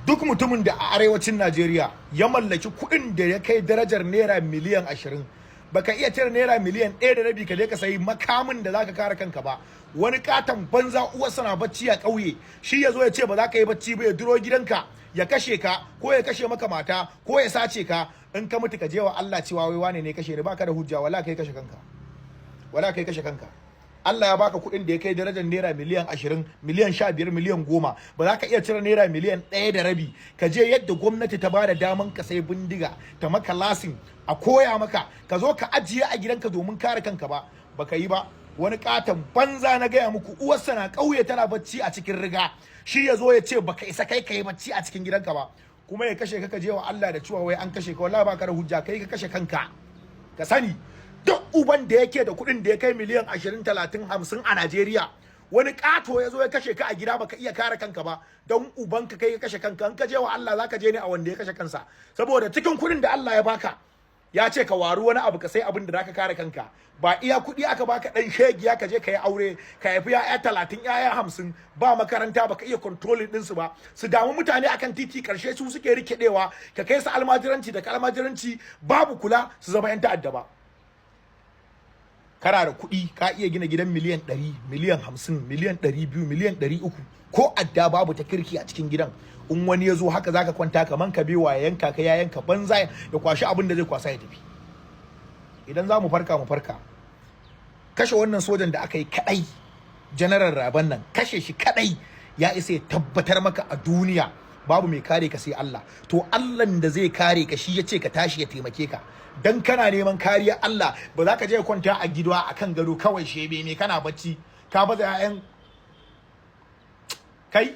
duk mutumin da a arewacin Najeriya ya mallaki kuɗin da ya kai darajar naira miliyan 20, baka iya cire naira miliyan 1.5 ka je ka sayi makamin da zaka kare kanka ba. Wani katon banza uwarsa na bacci a ƙauye, shi ya zo ya ce ba za ka yi bacci ba, ya duro gidanka ya kashe ka ko ya kashe maka mata ko ya sace ka. In ka mutu ka je wa Allah cewa wai wane ne kashe ni, baka da hujja, wala kai kashe kanka, wala kai kashe kanka. Allah ya baka kuɗin da ya kai darajar naira miliyan 20, miliyan 15, miliyan 10, ba za ka iya cire naira miliyan 1.5 ka je yadda gwamnati ta bada daman ka sai bindiga ta maka lasin a koya maka ka zo ka ajiye a gidanka domin kare kanka ba, baka yi ba. Wani katon banza na gaya muku, uwarsa na ƙauye tana bacci a cikin riga, shi ya zo ya ce baka isa kai ka yi bacci a cikin gidanka ba, kuma ya kashe ka, ka je wa Allah da cewa wai an kashe ka. Wallahi baka da hujja, kai ka kashe kanka. Ka sani duk uban da yake da kuɗin da ya kai miliyan 20, 30, 50 a Najeriya, wani ƙato ya zo ya kashe ka a gida baka iya kare kanka ba, don ubanka kai ka kashe kanka. In ka je wa Allah zaka je ne a wanda ya kashe kansa, saboda cikin kuɗin da Allah ya baka ya ce ka waru wani abu ka sai abin da zaka kare kanka. Ba iya kuɗi aka baka dan shegiya ka je ka yi aure ka haifi yaya 30 yaya 50 ba makaranta baka iya controlling ɗinsu ba, su damu mutane akan titi, karshe su suke rikedewa, ka kai su almajiranci da kalmajiranci babu kula, su zama yan ta'adda ba. Kana da kuɗi ka iya gina gidan miliyan 100, miliyan 50, miliyan 200, miliyan 300, ko adda babu ta kirki a cikin gidan. In wani ya zo haka zaka kwanta kaman ka bewa ya yanka ka, ya yanka banza ya kwashi abin da zai kwasa ya tafi. Idan za mu farka mu farka. Kashe wannan sojan da aka yi kadai, General Raban nan, kashe shi kadai ya isa ya tabbatar maka a duniya babu mai kare ka sai Allah. To Allahn da zai kare ka shi ya ce ka tashi ya taimake ka. Dan kana neman kariya Allah, ba za ka je kwanta a gida akan gado kawai shebe me kana bacci ka baza ƴaƴan kai,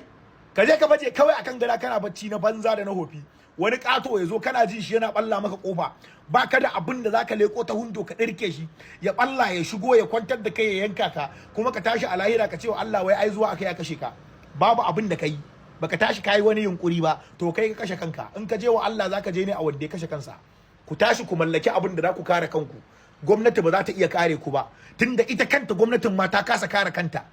ka je ka baje kawai akan gada kana bacci na banza da na hofi. Wani kato ya zo kana jin shi yana balla maka kofa, baka da abin da zaka leko ta hundo ka dirke shi ya balla ya shigo ya kwantar da kai ya yanka ka, kuma ka tashi a lahira ka ce wa Allah wai ai zuwa aka ya kashe ka. Babu abin da kai, baka tashi kai wani yunkuri ba, to kai ka kashe kanka. In ka je wa Allah zaka je ne a wanda ya kashe kansa. Ku tashi ku mallaki abin da za ku kare kanku. Gwamnati ba za ta iya kare ku ba, tunda ita kanta gwamnatin ma ta kasa kare kanta.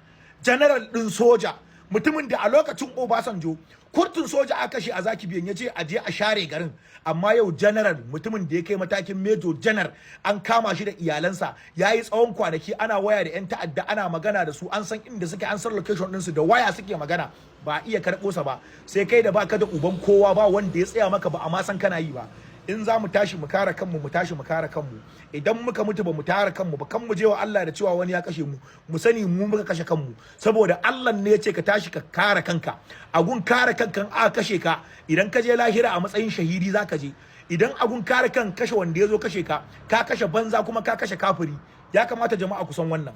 General din soja, mutumin da a lokacin Obasanjo kurtun soja aka kashe a Zaki Biyan, ya ce a je a share garin, amma yau general, mutumin da ya kai matakin major general, an kama shi da iyalansa, ya yi tsawon kwanaki ana waya da 'yan ta'adda, ana magana da su, an san inda suke, an san location ɗinsu, da waya suke magana, ba a iya karɓo sa ba. Sai kai da baka da uban kowa, ba wanda ya tsaya maka, ba a ma san kana yi ba. In za mu tashi mu kare kanmu, mu tashi mu kare kanmu. Idan muka mutu ba mu tare kanmu ba, kan mu je wa Allah da cewa wani ya kashe mu, mu sani mu muka kashe kanmu, saboda Allah ne ya ce ka tashi ka kare kanka. Agun kare kankan aka kashe ka, idan ka je lahira a matsayin shahidi za ka je. Idan agun kare kan kashe wanda ya zo kashe ka, ka kashe banza kuma ka kashe kafiri. Ya kamata jama'a ku san wannan.